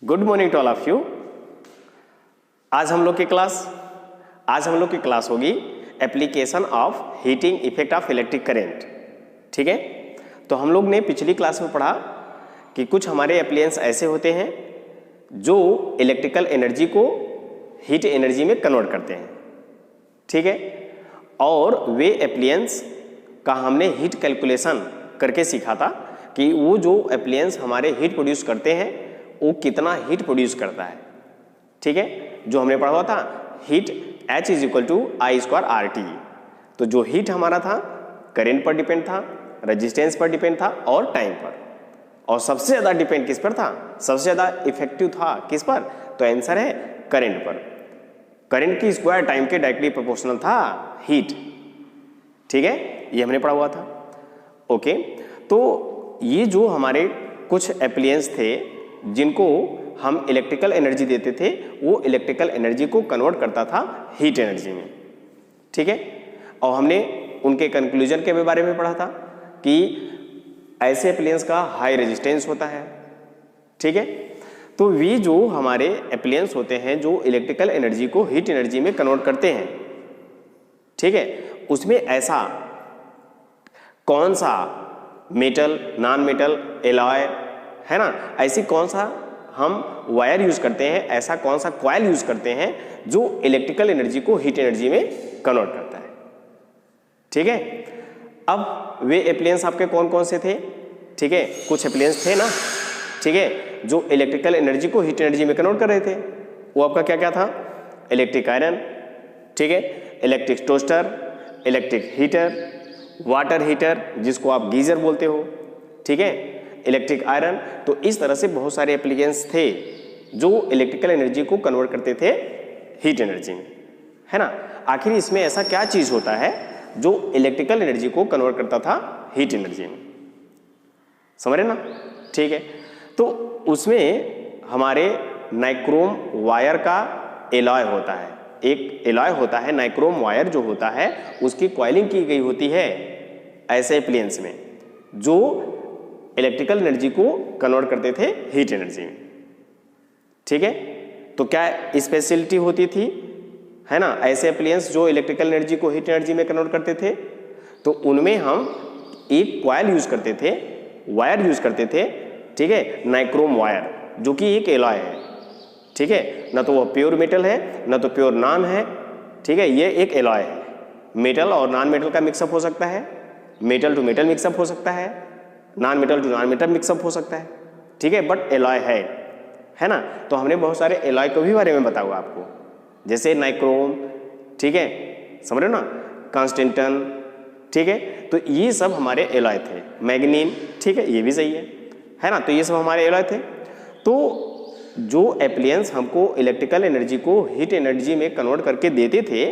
Good morning to all of you. आज हम लोग की क्लास होगी application of heating effect of electric current. ठीक है, तो हम लोग ने पिछली क्लास में पढ़ा कि कुछ हमारे एप्लायंस ऐसे होते हैं जो इलेक्ट्रिकल एनर्जी को हीट एनर्जी में कन्वर्ट करते हैं। ठीक है, और वे एप्लायंस का हमने हीट कैलकुलेशन करके सीखा था कि वो जो एप्लायंस हमारे हीट प्रोड्यूस करते हैं वो कितना हीट प्रोड्यूस करता है। ठीक है, जो हमने पढ़ा हुआ था heat H is equal to I square R T. तो जो हीट हमारा था करेंट पर डिपेंड था, रेजिस्टेंस पर डिपेंड था और टाइम पर। और सबसे ज़्यादा डिपेंड किस पर था, सबसे ज़्यादा इफेक्टिव था किस पर, तो आंसर है करेंट पर। करेंट की स्क्वायर टाइम के डायरेक्टली प्रोपोर्शनल था हीट। ठीक है, ये हमने पढ़ा हुआ था। ओके, तो ये जो हमारे कुछ एप्लायंस थे जिनको हम इलेक्ट्रिकल एनर्जी देते थे, वो इलेक्ट्रिकल एनर्जी को कन्वर्ट करता था हीट एनर्जी में। ठीक है, और हमने उनके कंक्लूजन के बारे में पढ़ा था कि ऐसे एप्लायंस का हाई रेजिस्टेंस होता है। ठीक है, तो वे जो हमारे एप्लायंस होते हैं जो इलेक्ट्रिकल एनर्जी को हीट एनर्जी में कन्वर्ट करते हैं, ठीक है, उसमें ऐसा कौन सा मेटल, नॉन मेटल, एलॉय है ना, ऐसी कौन सा हम वायर यूज करते हैं, ऐसा कौन सा कॉइल यूज करते हैं जो इलेक्ट्रिकल एनर्जी को हीट एनर्जी में कन्वर्ट करता है। ठीक है, अब वे एप्लायंस आपके कौन कौन से थे। ठीक है, कुछ एप्लायंस थे ना, ठीक है, जो इलेक्ट्रिकल एनर्जी को हीट एनर्जी में कन्वर्ट कर रहे थे। वो आपका क्या क्या था, इलेक्ट्रिक आयरन, ठीक है, electric toaster, electric heater, water heater जिसको आप गीजर बोलते हो, ठीक है, इलेक्ट्रिक आयरन। तो इस तरह से बहुत सारे एप्लीकेशंस थे जो इलेक्ट्रिकल एनर्जी को कन्वर्ट करते थे हीट एनर्जी में, है ना। आखिर इसमें ऐसा क्या चीज होता है जो इलेक्ट्रिकल एनर्जी को कन्वर्ट करता था हीट एनर्जी में, समझ रहे ना। ठीक है, तो उसमें हमारे नाइक्रोम वायर का एलॉय होता है, एक एलॉय होता है नाइक्रोम वायर जो होता है उसकी कॉइलिंग की गई होती है ऐसे एप्लायंस में जो इलेक्ट्रिकल एनर्जी को कन्वर्ट करते थे हीट एनर्जी में। ठीक है, तो क्या स्पेशलिटी होती थी, है ना, ऐसे एप्लायंस जो इलेक्ट्रिकल एनर्जी को हीट एनर्जी में कन्वर्ट करते थे, तो उनमें हम एक कॉइल यूज करते थे, वायर यूज करते थे, ठीक है, नाइक्रोम वायर जो कि एक एलॉय है। ठीक है, ना तो वह प्योर मेटल है ना तो प्योर नॉन है, ठीक है, ये एक एलॉय है। मेटल और नॉन मेटल का मिक्सअप हो सकता है, मेटल टू मेटल मिक्सअप हो सकता है, non metal to non metal mixup हो सकता है, ठीक है, बट एलॉय है ना। तो हमने बहुत सारे एलॉय के भी बारे में बताया आपको, जैसे नाइक्रोम, ठीक है, समझ रहे हो ना, कांस्टेंटन, ठीक है, तो ये सब हमारे एलॉय थे। मैग्नीन, ठीक है, ये भी सही है ना, तो ये सब हमारे एलॉय थे। तो जो एप्लायंस हमको इलेक्ट्रिकल एनर्जी को हीट एनर्जी में कन्वर्ट करके देते थे,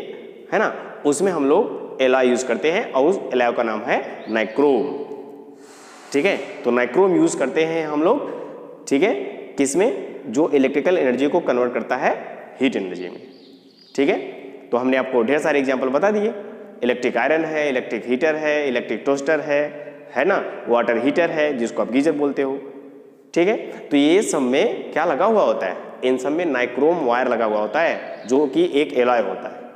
है ना, उसमें हम लोग एलॉय यूज करते हैं और उस एलॉय का नाम है नाइक्रोम। ठीक है, तो नाइक्रोम यूज करते हैं हम लोग, ठीक है, किसमें, जो इलेक्ट्रिकल एनर्जी को कन्वर्ट करता है हीट एनर्जी में। ठीक है, तो हमने आपको ढेर सारे एग्जांपल बता दिए, इलेक्ट्रिक आयरन है, इलेक्ट्रिक हीटर है, इलेक्ट्रिक टोस्टर है ना, वाटर हीटर है जिसको आप गीजर बोलते हो। ठीक है, तो ये सब में क्या लगा हुआ होता है, इन सब में नाइक्रोम वायर लगा हुआ होता है जो कि एक एलॉय होता है।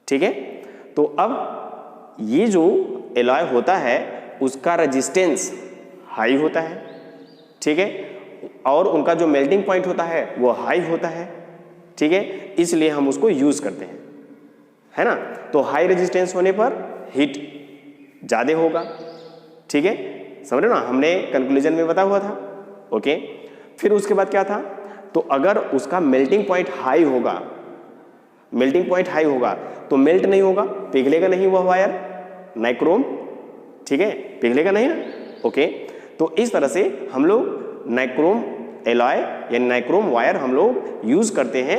ठीक है, तो अब ये जो एलॉय होता है उसका रेजिस्टेंस हाई होता है, ठीक है, और उनका जो मेल्टिंग पॉइंट होता है वो हाई होता है। ठीक है, इसलिए हम उसको यूज करते हैं, है ना। तो हाई रेजिस्टेंस होने पर हीट ज़्यादा होगा। ठीक है, समझ रहे हो ना, हमने कंक्लूजन में बताया हुआ था। ओके, फिर उसके बाद क्या था, तो अगर उसका मेल्टिंग पॉइंट हाई होगा, मेल्टिंग पॉइंट हाई होगा तो मेल्ट नहीं होगा, पिघलेगा नहीं वह वायर नाइक्रोम, ठीक है, पिघलेगा नहीं ना। ओके, तो इस तरह से हम लोग नाइक्रोम एलॉय या नाइक्रोम वायर हम लोग यूज करते हैं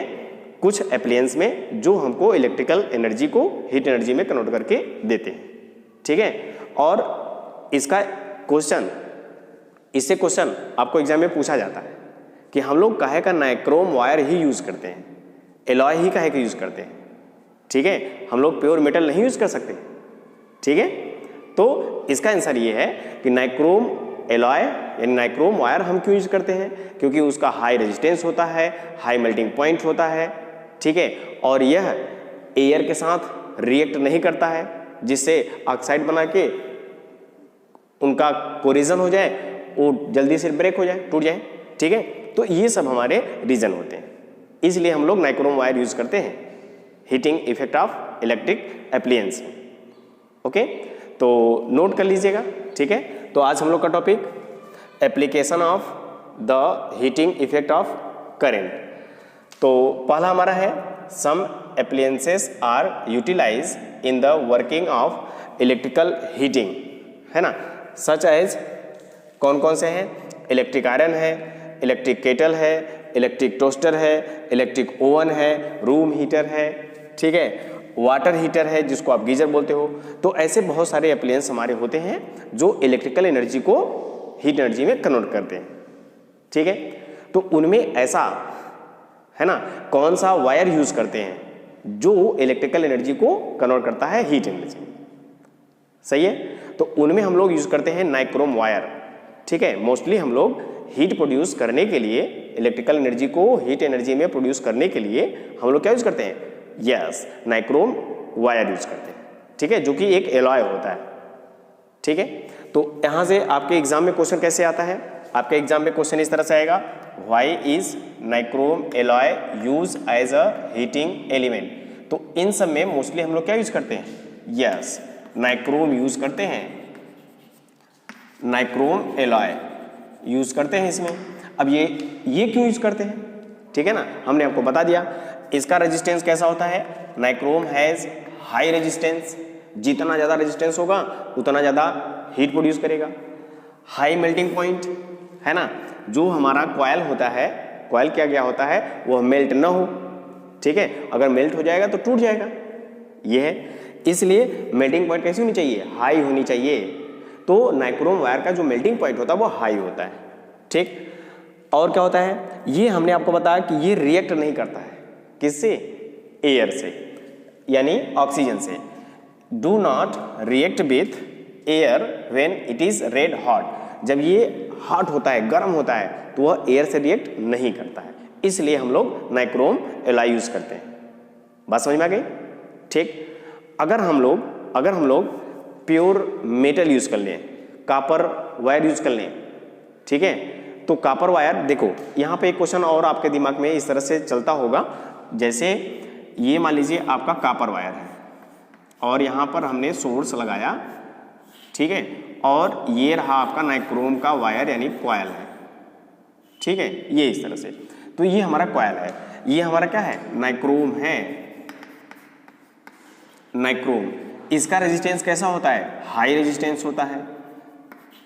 कुछ एप्लायंस में जो हमको इलेक्ट्रिकल एनर्जी को हीट एनर्जी में कन्वर्ट करके देते हैं। ठीक है, और इसका क्वेश्चन, इससे क्वेश्चन आपको एग्जाम में पूछा जाता है कि हम लोग काहे का नाइक्रोम वायर ही यूज करते हैं, एलॉय ही काहे का यूज करते हैं। ठीक है, हम लोग प्योर मेटल नहीं यूज कर सकते। ठीक है, तो इसका आंसर ये है कि नाइक्रोम एलॉय यानी नाइक्रोम वायर हम क्यों यूज करते हैं? क्योंकि उसका हाई रेजिस्टेंस होता है, हाई मेल्टिंग पॉइंट होता है, ठीक है, और यह एयर के साथ रिएक्ट नहीं करता है जिससे ऑक्साइड बना के उनका कोरिजन हो जाए, वो जल्दी से ब्रेक हो जाए, टूट जाए, ठीक है। तो ये सब हमारे रीजन होते हैं, इसलिए हम लोग नाइक्रोम वायर यूज करते हैं heating effect of electric appliance. Okay, तो नोट कर लीजिएगा, ठीक है। तो आज हम लोग का topic application of the heating effect of current. तो पहला हमारा है some appliances are utilize in the working of electrical heating, है ना, सच एज कौन कौन से हैं? इलेक्ट्रिक आयरन है, इलेक्ट्रिक केटल है, इलेक्ट्रिक टोस्टर है, इलेक्ट्रिक ओवन है, रूम हीटर है, ठीक है, वाटर हीटर है जिसको आप गीजर बोलते हो। तो ऐसे बहुत सारे एप्लायंस हमारे होते हैं जो इलेक्ट्रिकल एनर्जी को हीट एनर्जी में कन्वर्ट करते हैं, ठीक है। तो उनमें ऐसा है ना कौन सा वायर यूज करते हैं जो इलेक्ट्रिकल एनर्जी को कन्वर्ट करता है हीट एनर्जी में, सही है। तो उनमें हम लोग यूज करते हैं नाइक्रोम वायर, ठीक है। मोस्टली हम लोग हीट प्रोड्यूस करने के लिए, इलेक्ट्रिकल एनर्जी को हीट एनर्जी में प्रोड्यूस करने के लिए हम लोग क्या यूज करते हैं? यस, नाइक्रोम वायर यूज करते हैं, ठीक है, जो कि एक एलॉय होता है, ठीक है। तो यहां से आपके एग्जाम में क्वेश्चन कैसे आता है? आपके एग्जाम में क्वेश्चन इस तरह से आएगा, why is nichrome alloy use as a heating element. तो इन सब में मोस्टली हम लोग क्या यूज करते हैं? यस, नाइक्रोम यूज करते हैं, नाइक्रोम एलॉय यूज करते हैं इसमें। अब ये क्यों यूज करते हैं? ठीक है ना, हमने आपको बता दिया इसका रेजिस्टेंस कैसा होता है। नाइक्रोम हैज हाई रेजिस्टेंस, जितना ज़्यादा रेजिस्टेंस होगा उतना ज़्यादा हीट प्रोड्यूस करेगा। हाई मेल्टिंग पॉइंट, है ना, जो हमारा कॉयल होता है, कॉयल क्या गया होता है वह मेल्ट ना हो, ठीक है, अगर मेल्ट हो जाएगा तो टूट जाएगा, ये है। इसलिए मेल्टिंग पॉइंट कैसी होनी चाहिए? हाई होनी चाहिए। तो नाइक्रोम वायर का जो मेल्टिंग पॉइंट होता है वो हाई होता है, ठीक। और क्या होता है? ये हमने आपको बताया कि ये रिएक्ट नहीं करता है, किससे? एयर से, यानी ऑक्सीजन से। Do not react with air when it is red hot. जब ये हॉट होता है, गर्म होता है, तो वह एयर से रिएक्ट नहीं करता है, इसलिए हम लोग नाइक्रोम एलॉय यूज करते हैं। बात समझ में आ गई, ठीक। अगर हम लोग प्योर मेटल यूज कर लें, कॉपर वायर यूज कर लें, ठीक है, तो कॉपर वायर, देखो यहाँ पे एक क्वेश्चन और आपके दिमाग में इस तरह से चलता होगा, जैसे ये मान लीजिए आपका कॉपर वायर है और यहाँ पर हमने सोर्स लगाया, ठीक है, और ये रहा आपका नाइक्रोम का वायर यानी कॉयल है, ठीक है, ये इस तरह से। तो ये हमारा कॉयल है, ये हमारा क्या है? नाइक्रोम है, नाइक्रोम। इसका रेजिस्टेंस कैसा होता है? हाई रेजिस्टेंस होता है।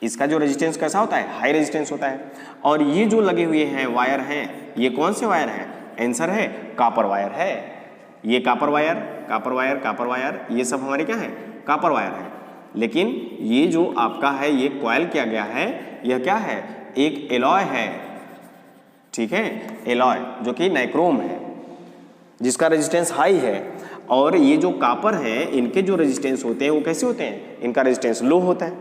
इसका जो रेजिस्टेंस कैसा होता है? हाई रेजिस्टेंस होता है। और ये जो लगे हुए हैं वायर हैं, ये कौन से वायर हैं? आंसर है कॉपर वायर है। ये copper wire, copper wire, copper wire, ये सब हमारे क्या है? कॉपर वायर है। लेकिन ये जो आपका है, ये कॉयल किया गया है, यह क्या है? एक एलॉय है, ठीक है, एलॉय जो कि नाइक्रोम है, जिसका रेजिस्टेंस हाई है। और ये जो कॉपर है, इनके जो रेजिस्टेंस होते हैं वो कैसे होते हैं? इनका रेजिस्टेंस लो होता है,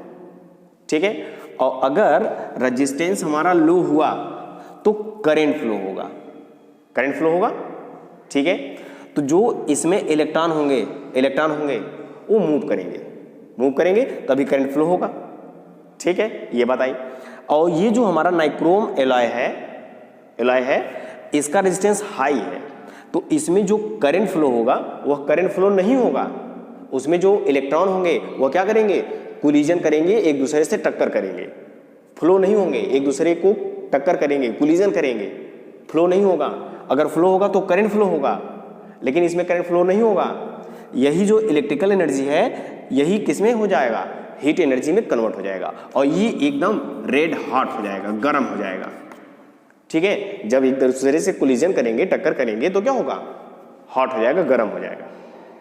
ठीक है। और अगर रेजिस्टेंस हमारा लो हुआ तो करंट फ्लो होगा, करंट फ्लो होगा, ठीक है। तो जो इसमें इलेक्ट्रॉन होंगे वो मूव करेंगे तभी करंट फ्लो होगा, ठीक है, ये बताइए। और ये जो हमारा नाइक्रोम एलॉय है, इसका रेजिस्टेंस हाई है, तो इसमें जो करंट फ्लो होगा वह करंट फ्लो नहीं होगा। उसमें जो इलेक्ट्रॉन होंगे वह क्या करेंगे? कोलिजन करेंगे, एक दूसरे से टक्कर करेंगे, फ्लो नहीं होंगे, एक दूसरे को टक्कर करेंगे, कोलिजन करेंगे, फ्लो नहीं होगा। अगर फ्लो होगा तो करंट फ्लो होगा, लेकिन इसमें करंट फ्लो नहीं होगा। यही जो इलेक्ट्रिकल एनर्जी है, यही किसमें हो जाएगा? हीट एनर्जी में कन्वर्ट हो जाएगा, और ये एकदम रेड हॉट हो जाएगा, गर्म हो जाएगा, ठीक है। जब एक दूसरे से कोलिजन करेंगे, टक्कर करेंगे, तो क्या होगा? हॉट हो जाएगा, गर्म हो जाएगा।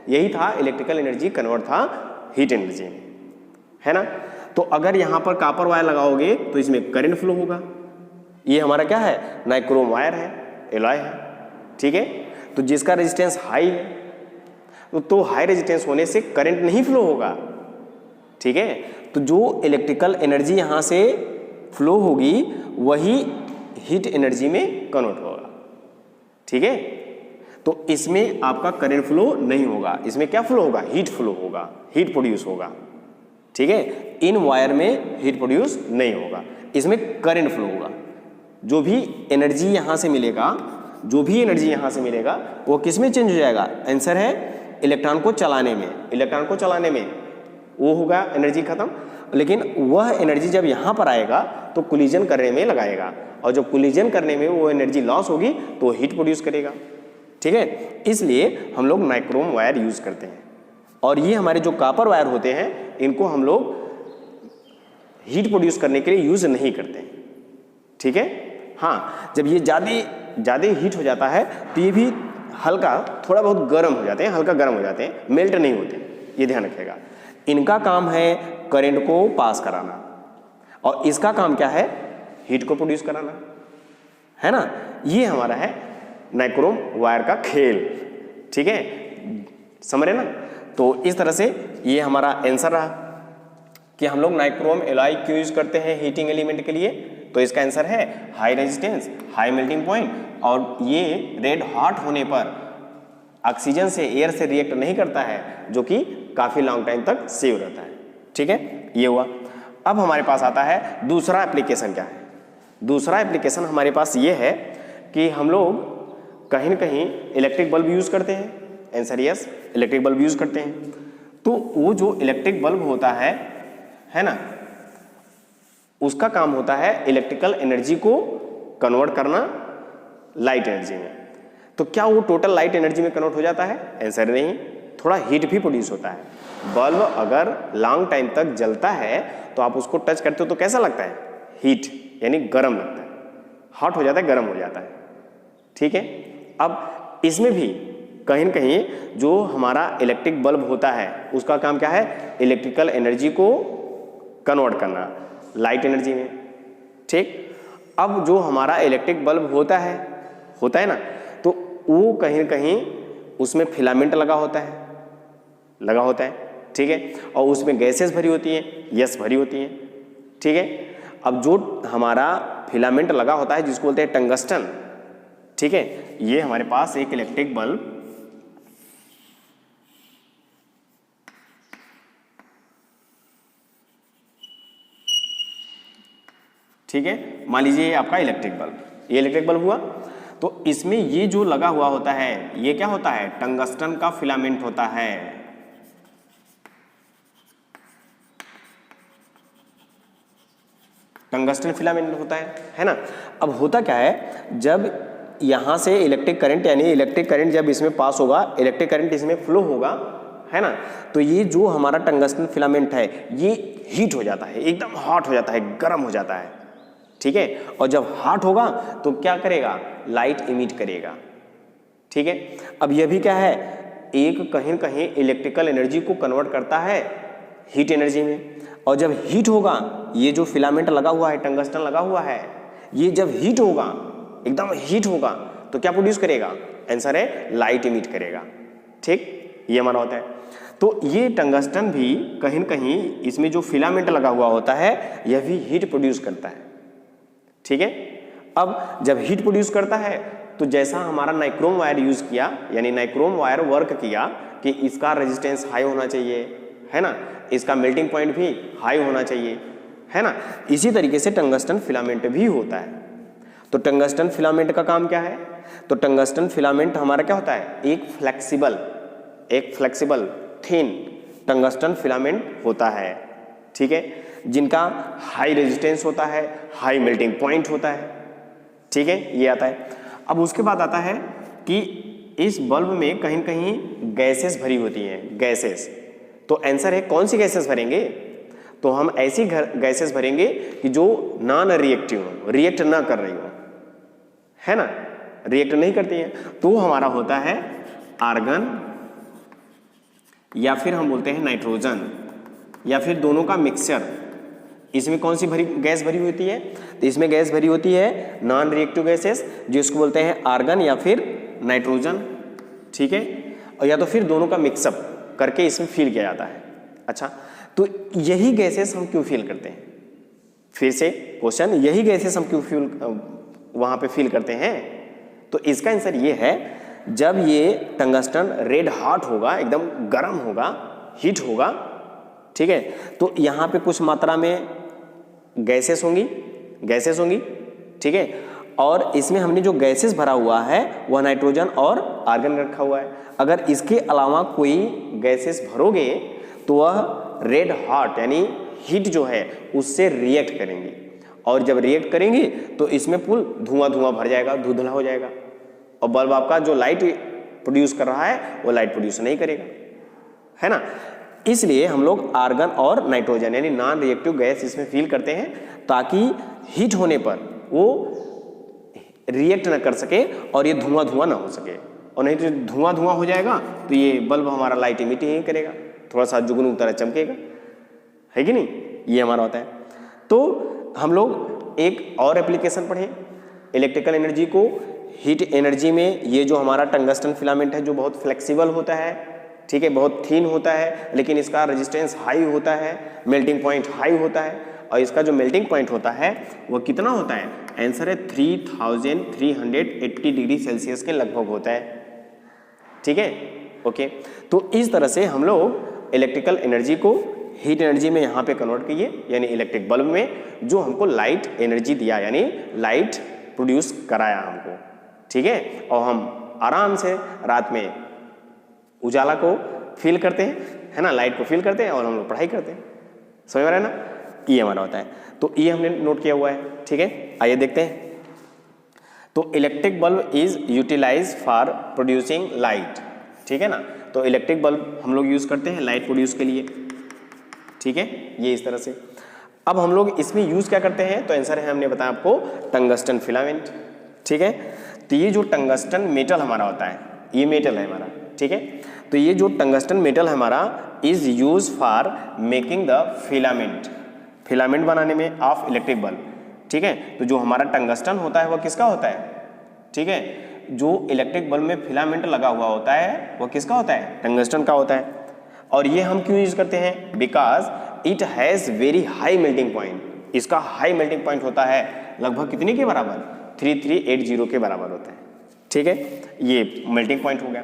यही था इलेक्ट्रिकल एनर्जी कन्वर्ट था हीट एनर्जी में, है ना। तो अगर यहाँ पर कॉपर वायर लगाओगे तो इसमें करंट फ्लो होगा। ये हमारा क्या है? नाइक्रोम वायर है, एलॉय है, ठीक है। तो जिसका रेजिस्टेंस हाई है, तो हाई रेजिस्टेंस होने से करंट नहीं फ्लो होगा, ठीक है। तो जो इलेक्ट्रिकल एनर्जी यहाँ से फ्लो होगी वही हीट एनर्जी में कन्वर्ट होगा। ठीक है, तो इसमें आपका करंट फ्लो नहीं होगा, इसमें क्या फ्लो होगा, हीट फ्लो होगा, हीट प्रोड्यूस होगा। ठीक है, इन वायर में हीट प्रोड्यूस नहीं होगा, इसमें करंट फ्लो होगा। जो भी एनर्जी यहां से मिलेगा, जो भी एनर्जी यहां से मिलेगा वो किस में चेंज हो जाएगा, आंसर है इलेक्ट्रॉन को चलाने में। इलेक्ट्रॉन को चलाने में वो होगा एनर्जी खत्म, लेकिन वह एनर्जी जब यहां पर आएगा तो कोलिजन करने में लगाएगा, और जब कोलिजन करने में वो एनर्जी लॉस होगी तो हीट प्रोड्यूस करेगा। ठीक है, इसलिए हम लोग नाइक्रोम वायर यूज करते हैं। और ये हमारे जो कॉपर वायर होते हैं इनको हम लोग हीट प्रोड्यूस करने के लिए यूज नहीं करते हैं। ठीक है, हाँ, जब ये ज़्यादा हीट हो जाता है तो ये भी हल्का थोड़ा बहुत गर्म हो जाते हैं, हल्का गर्म हो जाते हैं, मेल्ट नहीं होते, ये ध्यान रखिएगा। इनका काम है करंट को पास कराना, और इसका काम क्या है, हीट को प्रोड्यूस कराना, है ना। ये हमारा है नाइक्रोम वायर का खेल। ठीक है, समझ रहे ना। तो इस तरह से ये हमारा आंसर रहा कि हम लोग नाइक्रोम एलॉय क्यों यूज करते हैं हीटिंग एलिमेंट के लिए। तो इसका आंसर है high resistance, high melting point, और ये रेड हॉट होने पर ऑक्सीजन से, एयर से रिएक्ट नहीं करता है, जो कि काफी लॉन्ग टाइम तक सेव रहता है। ठीक है, ये हुआ। अब हमारे पास आता है दूसरा एप्लीकेशन। क्या है दूसरा एप्लीकेशन, हमारे पास ये है कि हम लोग कहीं न कहीं इलेक्ट्रिक बल्ब यूज करते हैं। Answer yes, electric bulb use करते हैं। तो वो जो इलेक्ट्रिक बल्ब होता है ना, उसका काम होता है इलेक्ट्रिकल एनर्जी को कन्वर्ट करना लाइट एनर्जी में। तो क्या वो टोटल लाइट एनर्जी में कन्वर्ट हो जाता है, आंसर नहीं, थोड़ा हीट भी प्रोड्यूस होता है। बल्ब अगर लॉन्ग टाइम तक जलता है तो आप उसको टच करते हो तो कैसा लगता है, हीट, यानी गर्म लगता है, हॉट हो जाता है, गर्म हो जाता है। ठीक है, अब इसमें भी कहीं न कहीं जो हमारा इलेक्ट्रिक बल्ब होता है उसका काम क्या है, इलेक्ट्रिकल एनर्जी को कन्वर्ट करना लाइट एनर्जी में। ठीक, अब जो हमारा इलेक्ट्रिक बल्ब होता है ना, तो वो कहीं न कहीं उसमें फिलामेंट लगा होता है। ठीक है, और उसमें गैसेस भरी होती हैं, यस भरी होती हैं। ठीक है, अब जो हमारा फिलामेंट लगा होता है जिसको बोलते हैं टंगस्टन। ठीक है, ये हमारे पास एक इलेक्ट्रिक बल्ब ठीक है, मान लीजिए आपका इलेक्ट्रिक बल्ब, ये इलेक्ट्रिक बल्ब हुआ, तो इसमें ये जो लगा हुआ होता है ये क्या होता है, टंगस्टन का फिलामेंट होता है। टंगस्टन फिलामेंट होता है ना। अब होता क्या है, जब यहां से इलेक्ट्रिक करंट, यानी इलेक्ट्रिक करंट जब इसमें पास होगा, इलेक्ट्रिक करंट इसमें फ्लो होगा, है ना, तो ये जो हमारा टंगस्टन फिलामेंट है ये हीट हो जाता है, एकदम हॉट हो जाता है, गर्म हो जाता है। ठीक है, और जब हॉट होगा तो क्या करेगा, लाइट इमिट करेगा। ठीक है, अब यह भी क्या है, एक कहीं न कहीं इलेक्ट्रिकल एनर्जी को कन्वर्ट करता है हीट एनर्जी में, और जब हीट होगा, ये जो फिलामेंट लगा हुआ है, टंगस्टन लगा हुआ है, ये जब हीट होगा, एकदम हीट होगा, तो क्या प्रोड्यूस करेगा, आंसर है लाइट इमिट करेगा। ठीक, ये हमारा होता है। तो ये टंगस्टन भी कहीं न कहीं इसमें जो फिलामेंट लगा हुआ होता है यह भी हीट प्रोड्यूस करता है। ठीक है, अब जब हीट प्रोड्यूस करता है तो जैसा हमारा नाइक्रोम वायर यूज किया, यानी नाइक्रोम वायर वर्क किया कि इसका रेजिस्टेंस हाई होना चाहिए, है ना, इसका मेल्टिंग पॉइंट भी हाई होना चाहिए, है ना, इसी तरीके से टंगस्टन फिलामेंट भी होता है। तो टंगस्टन फिलामेंट का काम क्या है, तो टंगस्टन फिलामेंट हमारा क्या होता है, एक फ्लेक्सिबल थिन टंगस्टन फिलामेंट होता है। ठीक है, जिनका हाई रेजिस्टेंस होता है, हाई मेल्टिंग पॉइंट होता है। ठीक है, ये आता है। अब उसके बाद आता है कि इस बल्ब में कहीं कहीं गैसेस भरी होती हैं, गैसेस। तो आंसर है कौन सी गैसेस भरेंगे, तो हम ऐसी गैसेस भरेंगे कि जो नॉन रिएक्टिव हो, रिएक्ट ना कर रही हो, है ना, रिएक्ट नहीं करती हैं। तो हमारा होता है आर्गन, या फिर हम बोलते हैं नाइट्रोजन, या फिर दोनों का मिक्सचर। इसमें कौन सी गैस भरी होती है, तो इसमें गैस भरी होती है नॉन रिएक्टिव गैसेस, जिसको बोलते हैं आर्गन या फिर नाइट्रोजन। ठीक है, और या तो फिर दोनों का मिक्सअप करके इसमें फिल किया जाता है। अच्छा, तो यही गैसेस हम क्यों फिल करते हैं, फिर से क्वेश्चन, यही गैसेस हम क्यों फ्यूल वहां पे फील करते हैं? तो इसका आंसर ये है, जब ये टंगस्टन रेड हॉट होगा, एकदम गर्म होगा, हीट होगा, ठीक है, तो यहाँ पे कुछ मात्रा में गैसेस होंगी, ठीक है, और इसमें हमने जो गैसेस भरा हुआ है वह नाइट्रोजन और आर्गन रखा हुआ है। अगर इसके अलावा कोई गैसेस भरोगे तो वह रेड हॉट यानी हीट जो है उससे रिएक्ट करेंगी, और जब रिएक्ट करेंगी तो इसमें फुल धुआं भर जाएगा, धुंधला हो जाएगा, और बल्ब आपका जो लाइट प्रोड्यूस कर रहा है वो लाइट प्रोड्यूस नहीं करेगा, है ना। इसलिए हम लोग आर्गन और नाइट्रोजन यानी नॉन रिएक्टिव गैस इसमें फील करते हैं, ताकि हीट होने पर वो रिएक्ट ना कर सके और ये धुआं ना हो सके, और नहीं तो धुआं हो जाएगा तो ये बल्ब हमारा लाइट इमिट ही करेगा, थोड़ा सा जुगनू तरह चमकेगा, है कि नहीं, ये हमारा होता है। तो हम लोग एक और एप्लीकेशन पढ़े इलेक्ट्रिकल एनर्जी को हीट एनर्जी में। ये जो हमारा टंगस्टन फिलामेंट है जो बहुत फ्लेक्सिबल होता है, ठीक है, बहुत थिन होता है, लेकिन इसका रेजिस्टेंस हाई होता है, मेल्टिंग पॉइंट हाई होता है, और इसका जो मेल्टिंग पॉइंट होता है वो कितना होता है? आंसर है 3380 डिग्री सेल्सियस के लगभग होता है, ठीक है, ओके। तो इस तरह से हम लोग इलेक्ट्रिकल एनर्जी को हीट एनर्जी में यहाँ पे कन्वर्ट किए, यानी इलेक्ट्रिक बल्ब में जो हमको लाइट एनर्जी दिया, यानी लाइट प्रोड्यूस कराया हमको, ठीक है, और हम आराम से रात में उजाला को फील करते हैं, है ना, लाइट को फील करते हैं और हम लोग पढ़ाई करते हैं, समझ में आ रहा है ना, ये हमारा होता है। तो ये हमने नोट किया हुआ है, ठीक है। आइए देखते हैं। तो electric bulb is utilise for producing light, ठीक है ना। तो इलेक्ट्रिक बल्ब हम लोग यूज करते हैं लाइट प्रोड्यूस के लिए, ठीक है, ये इस तरह से। अब हम लोग इसमें यूज क्या करते हैं? तो आंसर है, हमने बताया आपको, टंगस्टन फिलामेंट, ठीक है। तो ये जो टंगस्टन मेटल हमारा होता है, ये मेटल है हमारा, ठीक है। तो ये जो टंगस्टन मेटल है हमारा is use for making the filament बनाने में ऑफ इलेक्ट्रिक बल्ब, ठीक है। तो जो हमारा टंगस्टन होता है वह किसका होता है? ठीक है, जो इलेक्ट्रिक बल्ब में फिलामेंट लगा हुआ होता है वह किसका होता है? टंगस्टन का होता है। और ये हम क्यों यूज करते हैं? Because it has very high melting point. इसका हाई मेल्टिंग पॉइंट होता है लगभग कितने के बराबर? 3380 के बराबर होता है, ठीक है। ये मेल्टिंग पॉइंट हो गया।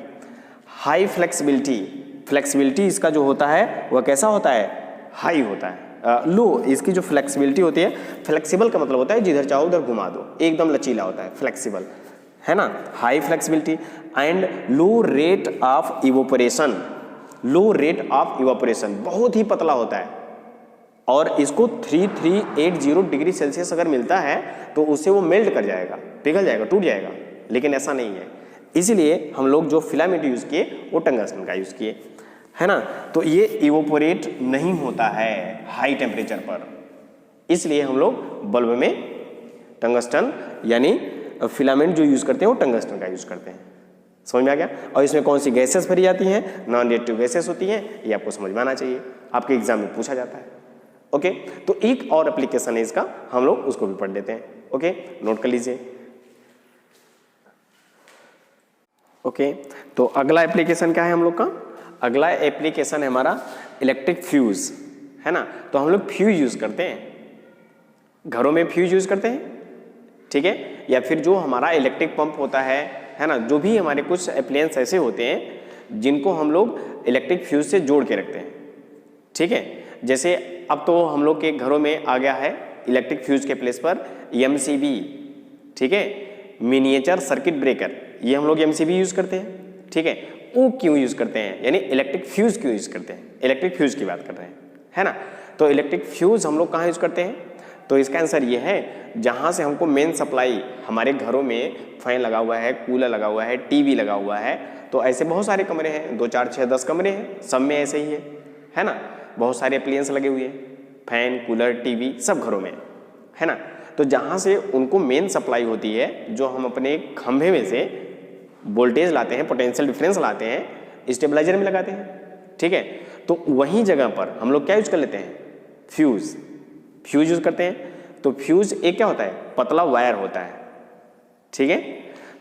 हाई फ्लेक्सिबिलिटी इसका जो होता है वह कैसा होता है? हाई होता है। लो, इसकी जो फ्लेक्सिबिलिटी होती है, फ्लेक्सिबल का मतलब होता है जिधर चाहो उधर घुमा दो, एकदम लचीला होता है, फ्लेक्सिबल, है ना, high flexibility. And low rate of evaporation, बहुत ही पतला होता है, और इसको 3380 डिग्री सेल्सियस अगर मिलता है तो उससे वो मेल्ट कर जाएगा, पिघल जाएगा, टूट जाएगा, लेकिन ऐसा नहीं है। इसीलिए हम लोग जो फिलामेंट यूज किए वो टंगस्टन का यूज किए, है ना। तो ये इवोपोरेट नहीं होता है हाई टेम्परेचर पर, इसलिए हम लोग बल्ब में टंगस्टन यानी फिलामेंट जो यूज करते हैं वो टंगस्टन का यूज करते हैं। समझ में आ गया? और इसमें कौन सी गैसेस भरी जाती हैं? नॉन रिएक्टिव गैसेस होती हैं, ये आपको समझ में आना चाहिए, आपके एग्जाम में पूछा जाता है, ओके। तो एक और एप्लीकेशन है इसका, हम लोग उसको भी पढ़ लेते हैं, ओके, नोट कर लीजिए, ओके। तो अगला एप्लीकेशन क्या है हम लोग का? अगला एप्लीकेशन है हमारा इलेक्ट्रिक फ्यूज, है ना। तो हम लोग फ्यूज यूज करते हैं, घरों में फ्यूज यूज करते हैं, ठीक है, या फिर जो हमारा इलेक्ट्रिक पंप होता है ना, जो भी हमारे कुछ अप्लायंस ऐसे होते हैं जिनको हम लोग इलेक्ट्रिक फ्यूज से जोड़ के रखते हैं, ठीक है। जैसे अब तो हम लोग के घरों में आ गया है इलेक्ट्रिक फ्यूज के प्लेस पर MCB, ठीक है, मिनिएचर सर्किट ब्रेकर, ये हम लोग MCB यूज करते हैं, ठीक है। वो क्यों यूज करते हैं, यानी इलेक्ट्रिक फ्यूज क्यों यूज करते हैं? इलेक्ट्रिक फ्यूज की बात कर रहे हैं, है ना। तो इलेक्ट्रिक फ्यूज हम लोग कहाँ यूज करते हैं? तो इसका आंसर ये है, जहाँ से हमको मेन सप्लाई, हमारे घरों में फैन लगा हुआ है, कूलर लगा हुआ है, टीवी लगा हुआ है, तो ऐसे बहुत सारे कमरे हैं, 2 4 6 10 कमरे हैं, सब में ऐसे ही है ना, बहुत सारे अप्लायंस लगे हुए हैं, फैन, कूलर, टीवी सब घरों में, है ना। तो जहाँ से उनको मेन सप्लाई होती है, जो हम अपने खंभे में से वोल्टेज लाते हैं, पोटेंशियल डिफरेंस लाते हैं, स्टेबलाइजर में लगाते हैं, ठीक है। तो वही जगह पर हम लोग क्या यूज कर लेते हैं? फ्यूज यूज करते हैं। तो फ्यूज एक क्या होता है? पतला वायर होता है, ठीक है।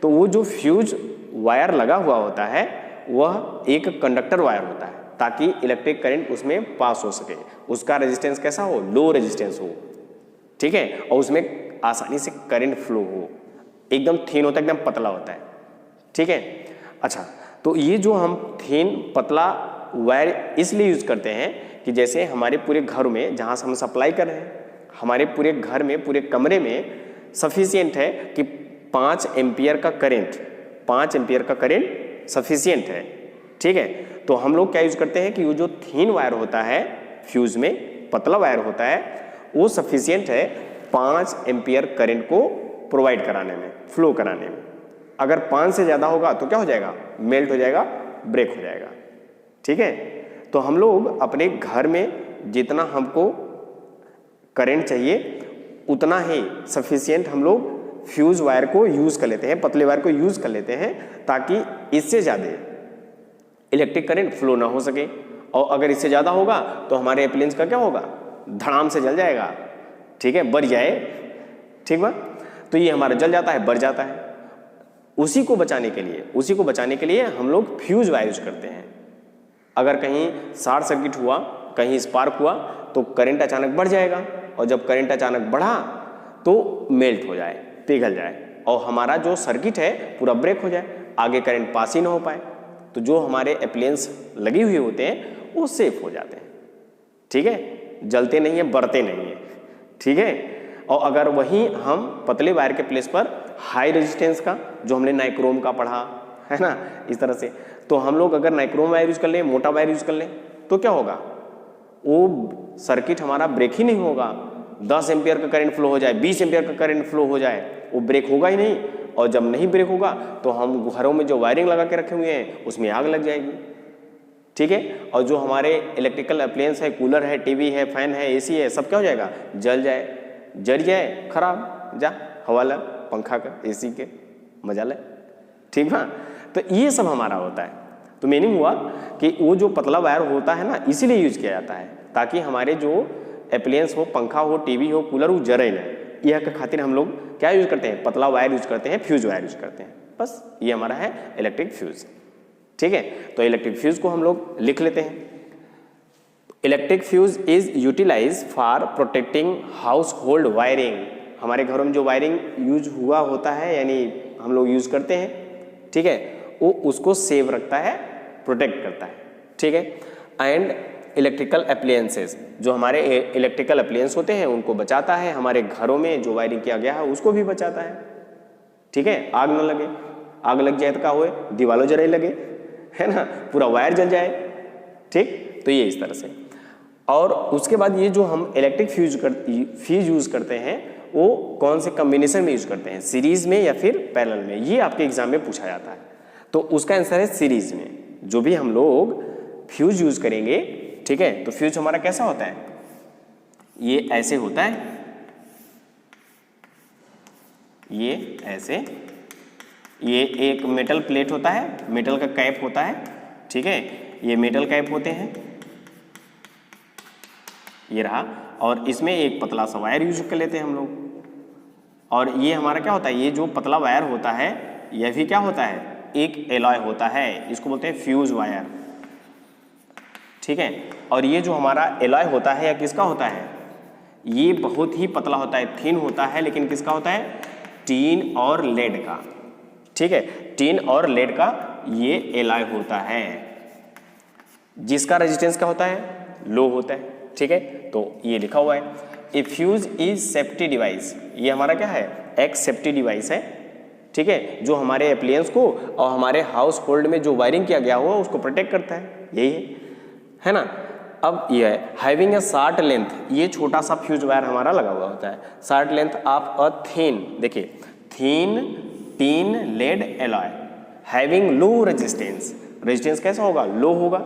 तो वो जो फ्यूज वायर लगा हुआ होता है वह एक कंडक्टर वायर होता है, ताकि इलेक्ट्रिक करंट उसमें पास हो सके, उसका रेजिस्टेंस कैसा हो? लो रेजिस्टेंस हो, ठीक है, और उसमें आसानी से करंट फ्लो हो, एकदम थिन होता है, एकदम पतला होता है, ठीक है। अच्छा, तो ये जो हम थिन पतला वायर इसलिए यूज करते हैं कि जैसे हमारे पूरे घर में जहाँ से हम सप्लाई कर रहे हैं, हमारे पूरे घर में पूरे कमरे में सफिशियंट है कि 5 एम्पियर का करंट, 5 एम्पियर का करंट सफिशियंट है, ठीक है। तो हम लोग क्या यूज करते हैं कि वो जो थिन वायर होता है फ्यूज में, पतला वायर होता है, वो सफिशियंट है 5 एम्पियर करंट को प्रोवाइड कराने में, फ्लो कराने में। अगर 5 से ज़्यादा होगा तो क्या हो जाएगा, मेल्ट हो जाएगा, ब्रेक हो जाएगा, ठीक है। तो हम लोग अपने घर में जितना हमको करंट चाहिए उतना ही सफिशियंट हम लोग फ्यूज वायर को यूज़ कर लेते हैं, पतले वायर को यूज़ कर लेते हैं, ताकि इससे ज़्यादा इलेक्ट्रिक करंट फ्लो ना हो सके। और अगर इससे ज़्यादा होगा तो हमारे अप्लायंस का क्या होगा, धड़ाम से जल जाएगा, ठीक है, बढ़ जाए, ठीक बा। तो ये हमारा जल जाता है, बढ़ जाता है। उसी को बचाने के लिए हम लोग फ्यूज वायर यूज करते हैं। अगर कहीं शॉर्ट सर्किट हुआ, कहीं स्पार्क हुआ तो करंट अचानक बढ़ जाएगा, और जब करंट अचानक बढ़ा तो मेल्ट हो जाए, पिघल जाए, और हमारा जो सर्किट है पूरा ब्रेक हो जाए, आगे करंट पास ही ना हो पाए। तो जो हमारे अप्लायंस लगे हुए होते हैं वो सेफ हो जाते हैं, ठीक है, जलते नहीं है, बढ़ते नहीं है, ठीक है। और अगर वहीं हम पतले वायर के प्लेस पर हाई रेजिस्टेंस का, जो हमने नाइक्रोम का पढ़ा है ना, इस तरह से, तो हम लोग अगर नाइक्रोम वायर यूज कर लें, मोटा वायर यूज कर लें, तो क्या होगा, वो सर्किट हमारा ब्रेक ही नहीं होगा। 10 एम्पियर का करंट फ्लो हो जाए, 20 एम्पियर का करंट फ्लो हो जाए, वो ब्रेक होगा ही नहीं। और जब नहीं ब्रेक होगा तो हम घरों में जो वायरिंग लगा के रखे हुए हैं उसमें आग लग जाएगी, ठीक है। और जो हमारे इलेक्ट्रिकल अप्लायंस है, कूलर है, टीवी है, फैन है, एसी है, सब क्या हो जाएगा, जल जाए, जल जाए, खराब, जा हवा लग, पंखा का, एसी के मजा ले, ठीक है। तो ये सब हमारा होता है। तो मीनिंग हुआ कि वो जो पतला वायर होता है ना, इसीलिए यूज किया जाता है ताकि हमारे जो अप्लायंस हो, पंखा हो, टीवी हो, कूलर हो, जरे नहीं। यह के खातिर हम लोग क्या यूज करते हैं, पतला वायर यूज करते हैं, फ्यूज वायर यूज करते हैं, बस ये हमारा है इलेक्ट्रिक फ्यूज, ठीक है। तो इलेक्ट्रिक फ्यूज को हम लोग लिख लेते हैं। Electric fuse is utilise for protecting household wiring. हमारे घरों में जो वायरिंग यूज हुआ होता है, यानी हम लोग यूज करते हैं, ठीक है, वो उसको सेव रखता है, प्रोटेक्ट करता है, ठीक है। एंड इलेक्ट्रिकल अप्लायंसेस, जो हमारे इलेक्ट्रिकल अप्लायंस होते हैं उनको बचाता है, हमारे घरों में जो वायरिंग किया गया है उसको भी बचाता है, ठीक है। आग न लगे, आग लग जाए तो क्या हुए, दीवालों जले लगे, है ना, पूरा वायर जल जाए, ठीक। तो ये इस तरह से। और उसके बाद ये जो हम इलेक्ट्रिक फ्यूज यूज करते हैं वो कौन से कॉम्बिनेशन में यूज करते हैं, सीरीज में या फिर पैरेलल में, ये आपके एग्जाम में पूछा जाता है। तो उसका आंसर है सीरीज में। जो भी हम लोग फ्यूज यूज करेंगे, ठीक है, तो फ्यूज हमारा कैसा होता है, ये ऐसे होता है, ये ऐसे, ये एक मेटल प्लेट होता है, मेटल का कैप होता है, ठीक है, ये मेटल कैप होते हैं, ये रहा, और इसमें एक पतला सा वायर यूज कर लेते हैं हम लोग। और ये हमारा क्या होता है, ये जो पतला वायर होता है यह भी क्या होता है, एक एलॉय होता है, इसको बोलते हैं फ्यूज वायर, ठीक है। और ये जो हमारा एलॉय होता है, या किसका होता है, ये बहुत ही पतला होता है, थिन होता है, लेकिन किसका होता है, टीन और लेड का, ठीक है, टीन और लेड का ये एलॉय होता है, जिसका रेजिस्टेंस क्या होता है, लो होता है, ठीक है। तो ये लिखा हुआ है, ए फ्यूज इज सेफ्टी डिवाइस, ये हमारा क्या है, एक सेफ्टी डिवाइस है, ठीक है, जो हमारे अप्लायंस को और हमारे हाउस होल्ड में जो वायरिंग किया गया हुआ उसको प्रोटेक्ट करता है, यही है ना। अब ये है हैविंग ए शॉर्ट लेंथ, ये छोटा सा फ्यूज वायर हमारा लगा हुआ होता है, short length of a thin, देखिए thin tin lead alloy having low resistance, resistance कैसा होगा, लो होगा,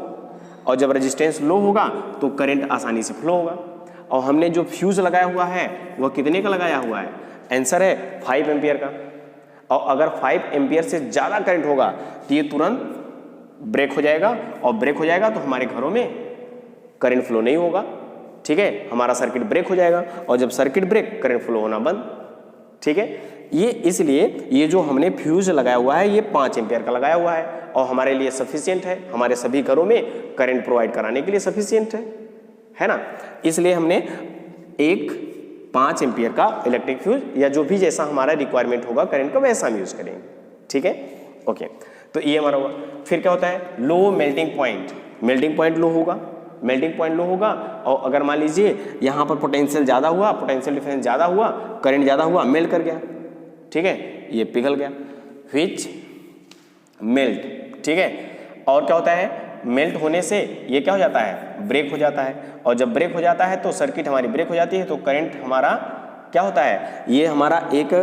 और जब रेजिस्टेंस लो होगा तो करंट आसानी से फ्लो होगा। और हमने जो फ्यूज लगाया हुआ है वह कितने का लगाया हुआ है, आंसर है 5 एम्पियर का। और अगर 5 एम्पियर से ज़्यादा करंट होगा तो ये तुरंत ब्रेक हो जाएगा, और ब्रेक हो जाएगा तो हमारे घरों में करंट फ्लो नहीं होगा, ठीक है, हमारा सर्किट ब्रेक हो जाएगा, और जब सर्किट ब्रेक, करंट फ्लो होना बंद, ठीक है। ये इसलिए ये जो हमने फ्यूज लगाया हुआ है ये 5 एम्पियर का लगाया हुआ है, और हमारे लिए सफिशिएंट है, हमारे सभी घरों में करंट प्रोवाइड कराने के लिए सफिशिएंट है ना। इसलिए हमने एक 5 एम्पियर का इलेक्ट्रिक फ्यूज या जो भी जैसा हमारा रिक्वायरमेंट होगा करंट का वैसा हम यूज़ करेंगे। ठीक है, ओके। तो ये हमारा हुआ। फिर क्या होता है, low melting point. Melting point low होगा, मेल्टिंग पॉइंट लो होगा, और अगर मान लीजिए यहाँ पर पोटेंशियल ज़्यादा हुआ, पोटेंशियल डिफरेंस ज़्यादा हुआ, करंट ज़्यादा हुआ, मेल्ट कर गया। ठीक है, ये पिघल गया, विच मेल्ट। ठीक है, और क्या होता है, मेल्ट होने से ये क्या हो जाता है, ब्रेक हो जाता है, और जब ब्रेक हो जाता है तो सर्किट हमारी ब्रेक हो जाती है, तो करंट हमारा क्या होता है, ये हमारा एक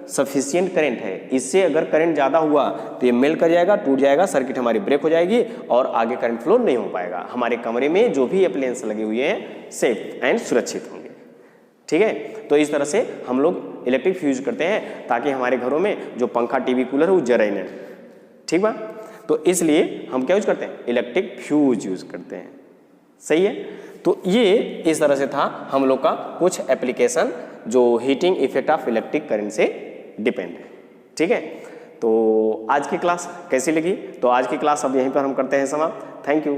सफिशिएंट करंट है। इससे अगर करंट ज़्यादा हुआ तो ये मेल्ट कर जाएगा, टूट जाएगा, सर्किट हमारी ब्रेक हो जाएगी और आगे करंट फ्लो नहीं हो पाएगा। हमारे कमरे में जो भी अप्लायंस लगे हुए हैं सेफ एंड सुरक्षित होंगे। ठीक है, तो इस तरह से हम लोग इलेक्ट्रिक फ्यूज करते हैं ताकि हमारे घरों में जो पंखा, टीवी, कूलर है वो जरे नहीं। ठीक बा, तो इसलिए हम क्या यूज करते हैं, इलेक्ट्रिक फ्यूज यूज करते हैं। सही है, तो ये इस तरह से था हम लोग का कुछ एप्लीकेशन जो heating effect of electric current से डिपेंड है। ठीक है, तो आज की क्लास कैसी लगी, तो आज की क्लास अब यहीं पर हम करते हैं समाप्त। Thank you.